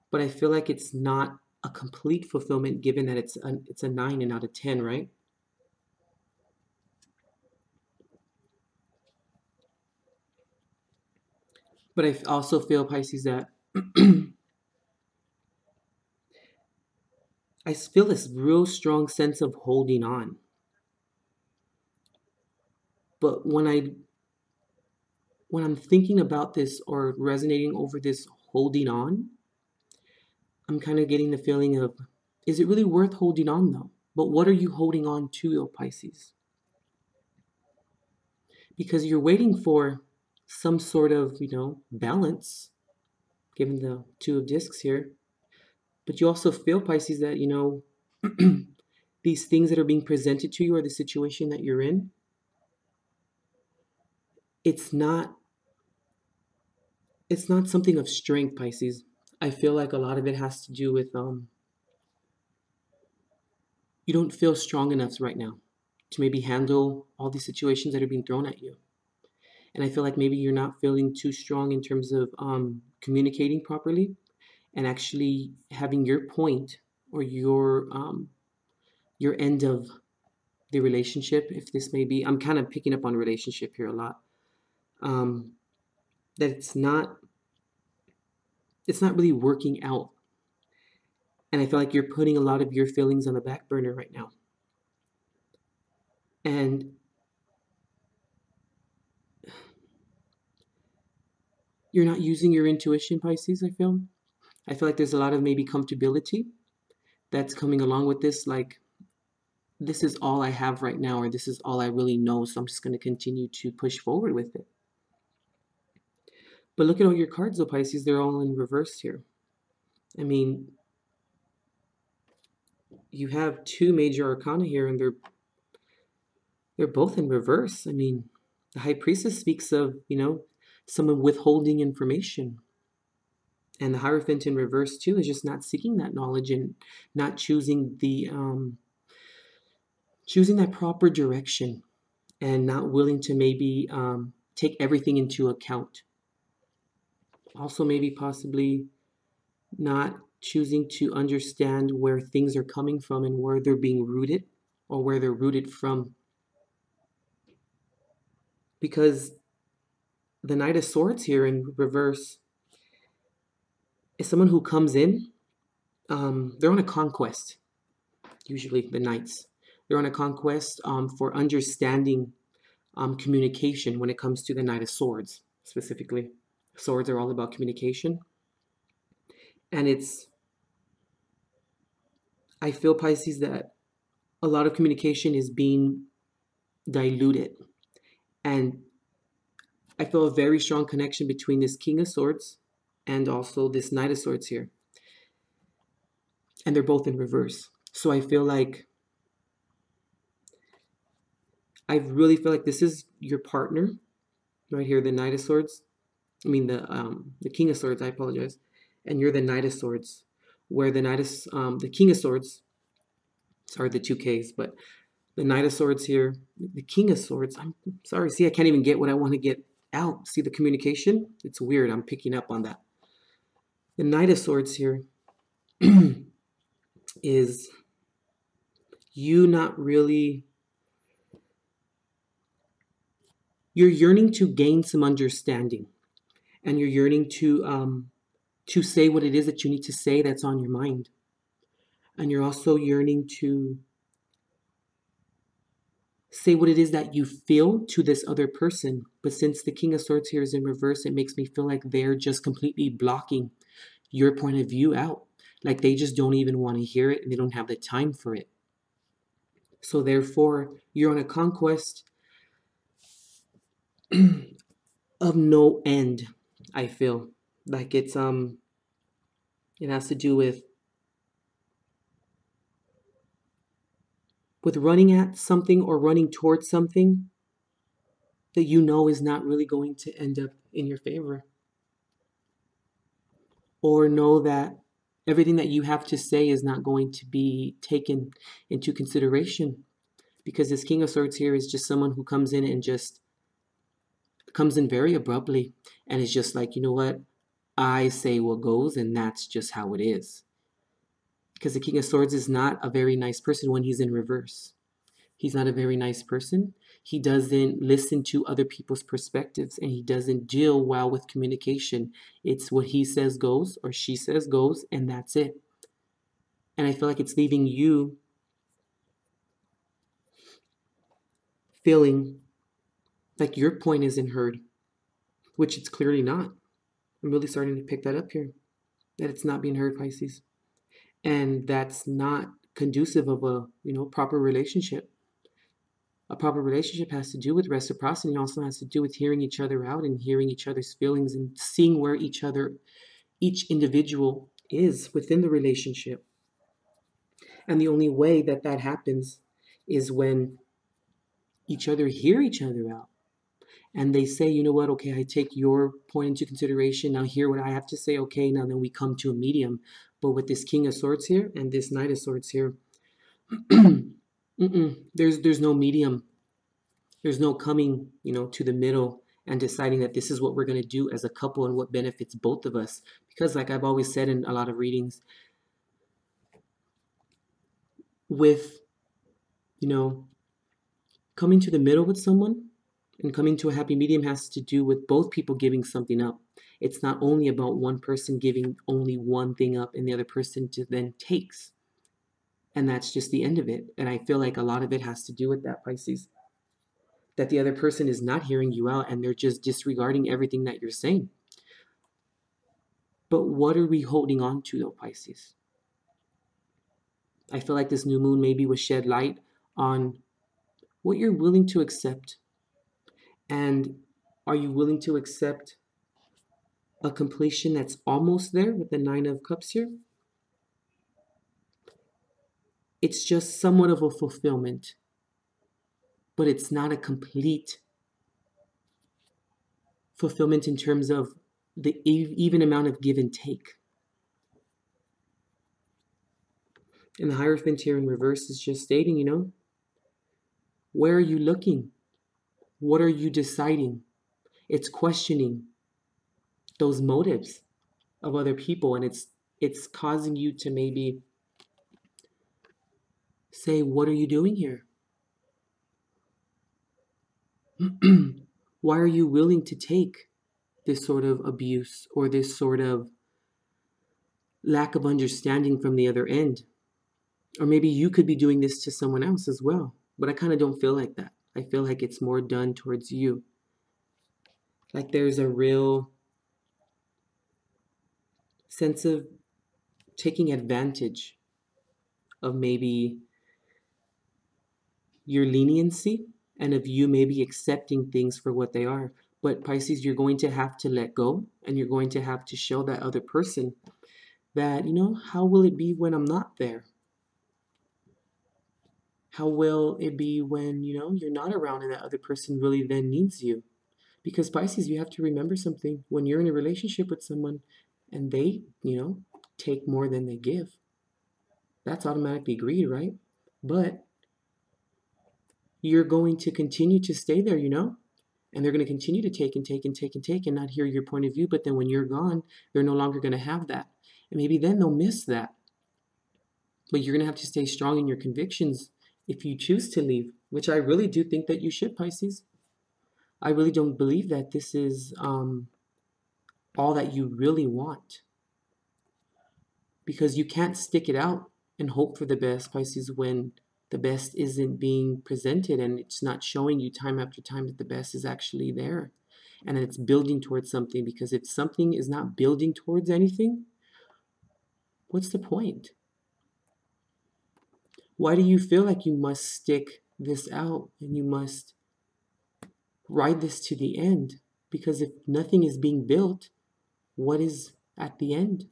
But I feel like it's not a complete fulfillment, given that it's a 9 and not a 10, right? But I also feel, Pisces, that I feel this real strong sense of holding on. But when I'm thinking about this or resonating over this holding on, I'm kind of getting the feeling of, is it really worth holding on though? But what are you holding on to, Pisces? Because you're waiting for some sort of, balance, given the Two of Discs here. But you also feel, Pisces, that, these things that are being presented to you, or the situation that you're in, it's not something of strength, Pisces. I feel like a lot of it has to do with you don't feel strong enough right now to maybe handle all these situations that are being thrown at you. And I feel like maybe you're not feeling too strong in terms of communicating properly and actually having your point, or your end of the relationship, if this may be. I'm kind of picking up on relationship here a lot. That it's not really working out. And I feel like you're putting a lot of your feelings on the back burner right now. And you're not using your intuition, Pisces, I feel. I feel like there's a lot of maybe comfortability that's coming along with this. Like, this is all I have right now, or this is all I really know, so I'm just going to continue to push forward with it. But look at all your cards, though, Pisces. They're all in reverse here. I mean, you have two major arcana here, and they're both in reverse. I mean, the High Priestess speaks of, someone withholding information. And the Hierophant in reverse, too, is just not seeking that knowledge and not choosing that proper direction, and not willing to maybe take everything into account. Also, maybe possibly not choosing to understand where things are coming from and where they're being rooted, or where they're rooted from. Because the Knight of Swords here in reverse is someone who comes in they're on a conquest, usually the knights. They're on a conquest for understanding communication when it comes to the Knight of Swords, specifically. Swords are all about communication. And I feel, Pisces, that a lot of communication is being diluted. And I feel a very strong connection between this King of Swords and also this Knight of Swords here. And they're both in reverse. So I feel like, I really feel like this is your partner right here, the Knight of Swords. I mean, the King of Swords, I apologize. And you're the Knight of Swords, where the King of Swords, sorry, the two Ks, but the Knight of Swords here, the King of Swords, I'm sorry, see, I can't even get what I want to get out. See the communication? It's weird, I'm picking up on that. The Knight of Swords here is you not really, you're yearning to gain some understanding, and you're yearning to say what it is that you need to say that's on your mind. And you're also yearning to say what it is that you feel to this other person. But since the King of Swords here is in reverse, it makes me feel like they're just completely blocking your point of view out. Like they just don't even want to hear it and they don't have the time for it. So therefore, you're on a conquest of no end, I feel. Like it has to do with running at something or running towards something that you know is not really going to end up in your favor. Or know that everything that you have to say is not going to be taken into consideration. Because this King of Swords here is just someone who comes in and just comes in very abruptly and is just like, you know what? I say what goes and that's just how it is. Because the King of Swords is not a very nice person when he's in reverse. He's not a very nice person. He doesn't listen to other people's perspectives and he doesn't deal well with communication. It's what he says goes or she says goes and that's it. And I feel like it's leaving you feeling like your point isn't heard, which it's clearly not. I'm really starting to pick that up here, that it's not being heard, Pisces. And that's not conducive of a, proper relationship. A proper relationship has to do with reciprocity and also has to do with hearing each other out and hearing each other's feelings and seeing where each individual is within the relationship. And the only way that that happens is when each other hear each other out. And they say, you know what, okay, I take your point into consideration. Now hear what I have to say. Okay, now then we come to a medium. But with this King of Swords here and this Knight of Swords here, there's no medium. There's no coming, to the middle and deciding that this is what we're going to do as a couple and what benefits both of us. Because like I've always said in a lot of readings, with, coming to the middle with someone and coming to a happy medium has to do with both people giving something up. It's not only about one person giving only one thing up and the other person then takes. And that's just the end of it. And I feel like a lot of it has to do with that, Pisces. That the other person is not hearing you out and they're just disregarding everything that you're saying. But what are we holding on to though, Pisces? I feel like this new moon maybe will shed light on what you're willing to accept. And are you willing to accept a completion that's almost there with the Nine of Cups here? It's just somewhat of a fulfillment, but it's not a complete fulfillment in terms of the even amount of give and take. And the Hierophant here in reverse is just stating, where are you looking? What are you deciding? It's questioning those motives of other people, and it's causing you to maybe say, what are you doing here? Why are you willing to take this sort of abuse or this sort of lack of understanding from the other end. Or maybe you could be doing this to someone else as well. But I kind of don't feel like that. I feel like it's more done towards you. Like there's a real sense of taking advantage of maybe your leniency and of you maybe accepting things for what they are. But Pisces, you're going to have to let go, and you're going to have to show that other person that, how will it be when I'm not there? How will it be when, you're not around and that other person really then needs you? Because Pisces, you have to remember something. When you're in a relationship with someone and they, take more than they give, that's automatically greed, right? But you're going to continue to stay there, and they're going to continue to take and take and take and take and not hear your point of view. But then when you're gone, they're no longer going to have that. And maybe then they'll miss that. But you're going to have to stay strong in your convictions if you choose to leave, which I really do think that you should, Pisces. I really don't believe that this is all that you really want. Because you can't stick it out and hope for the best, Pisces, when the best isn't being presented and it's not showing you time after time that the best is actually there and that it's building towards something. Because if something is not building towards anything, what's the point? Why do you feel like you must stick this out and you must ride this to the end? Because if nothing is being built, what is at the end?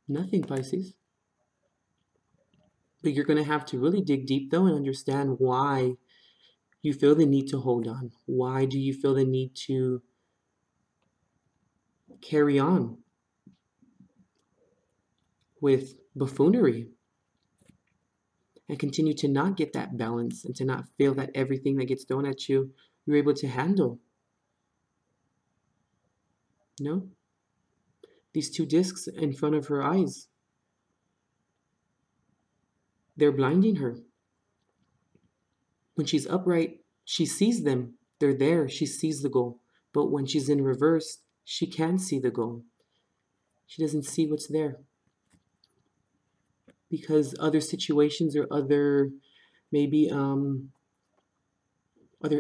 Nothing, Pisces. But you're going to have to really dig deep, though, and understand why you feel the need to hold on. Why do you feel the need to carry on with buffoonery and continue to not get that balance and to not feel that everything that gets thrown at you, you're able to handle? These two discs in front of her eyes, they're blinding her. When she's upright, she sees them. They're there. She sees the goal. But when she's in reverse, she can't see the goal. She doesn't see what's there. Because other situations or other, maybe other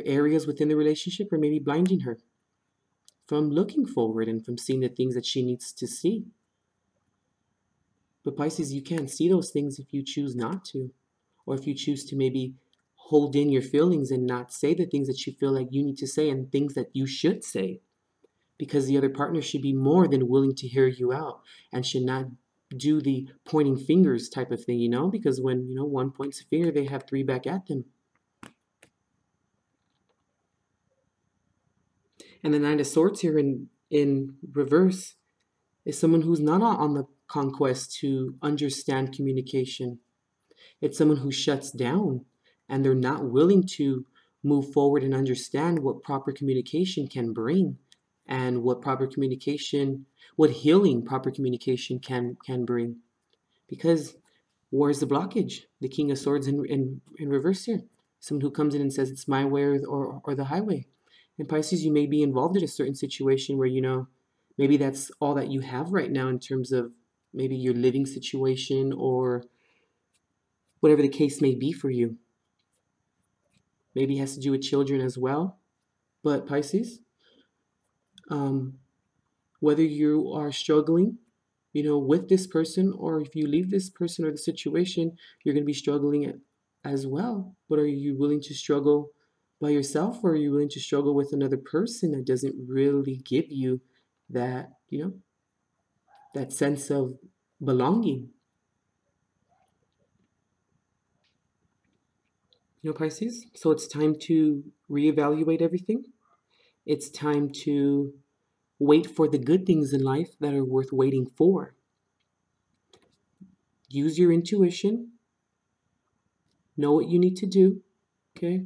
areas within the relationship are maybe blinding her from looking forward and from seeing the things that she needs to see. But Pisces, you can't see those things if you choose not to, or if you choose to maybe hold in your feelings and not say the things that you feel like you need to say and things that you should say, because the other partner should be more than willing to hear you out and should not do the pointing fingers type of thing, because when, one points a finger, they have three back at them. And the Nine of Swords here in reverse is someone who's not on the conquest to understand communication. It's someone who shuts down and they're not willing to move forward and understand what proper communication can bring and what healing proper communication can bring. Because where's the blockage? The King of Swords in reverse here. Someone who comes in and says it's my way or the highway. And Pisces, you may be involved in a certain situation where, maybe that's all that you have right now in terms of maybe your living situation or whatever the case may be for you. Maybe it has to do with children as well. But Pisces, whether you are struggling, with this person, or if you leave this person or the situation, you're going to be struggling as well. But are you willing to struggle by yourself, or are you willing to struggle with another person that doesn't really give you that, that sense of belonging? Pisces, so it's time to reevaluate everything. It's time to wait for the good things in life that are worth waiting for. Use your intuition. Know what you need to do, okay?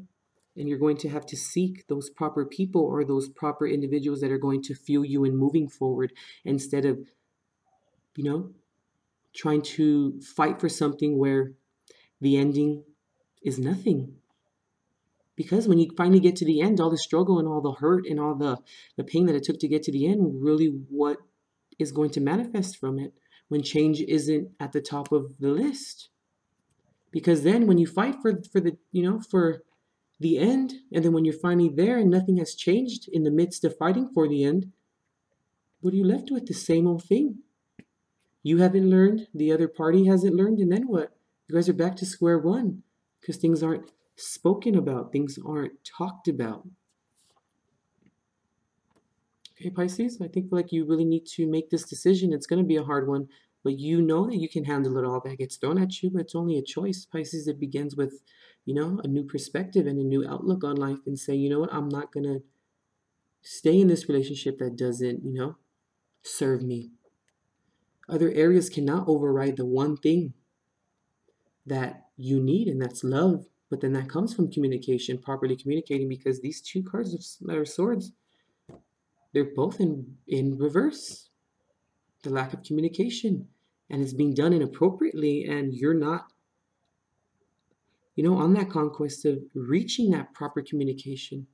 And you're going to have to seek those proper people or those proper individuals that are going to fuel you in moving forward instead of, trying to fight for something where the ending is nothing. Because when you finally get to the end, all the struggle and all the hurt and all the pain that it took to get to the end, really what is going to manifest from it when change isn't at the top of the list. Because then when you fight for the, for the end, and then when you're finally there and nothing has changed in the midst of fighting for the end, what are you left with? The same old thing. You haven't learned, the other party hasn't learned, and then what? You guys are back to square one because things aren't spoken about, things aren't talked about. Okay, Pisces, I think like you really need to make this decision. It's going to be a hard one, but you know that you can handle it all that gets thrown at you, but it's only a choice. Pisces, it begins with, a new perspective and a new outlook on life and say, you know what, I'm not going to stay in this relationship that doesn't, serve me. Other areas cannot override the one thing that you need, and that's love. But then that comes from communication, properly communicating, because these two cards that are swords, they're both in reverse. The lack of communication, and it's being done inappropriately, and you're not, on that conquest of reaching that proper communication.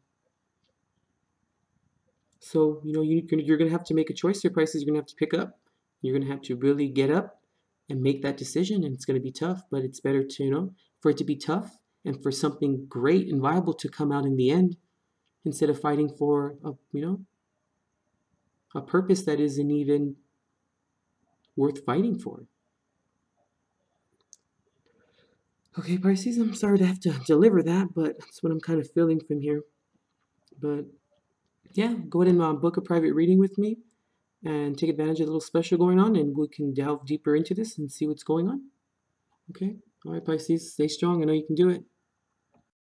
So, you're going to have to make a choice here, Pisces. You're going to have to pick up. You're going to have to really get up and make that decision, and it's going to be tough, but it's better to, for it to be tough and for something great and viable to come out in the end instead of fighting for, a purpose that isn't even worth fighting for. Okay, Pisces, I'm sorry to have to deliver that, but that's what I'm kind of feeling from here. But yeah, go ahead and book a private reading with me and take advantage of the little special going on, and we can delve deeper into this and see what's going on. Okay? All right, Pisces, stay strong. I know you can do it.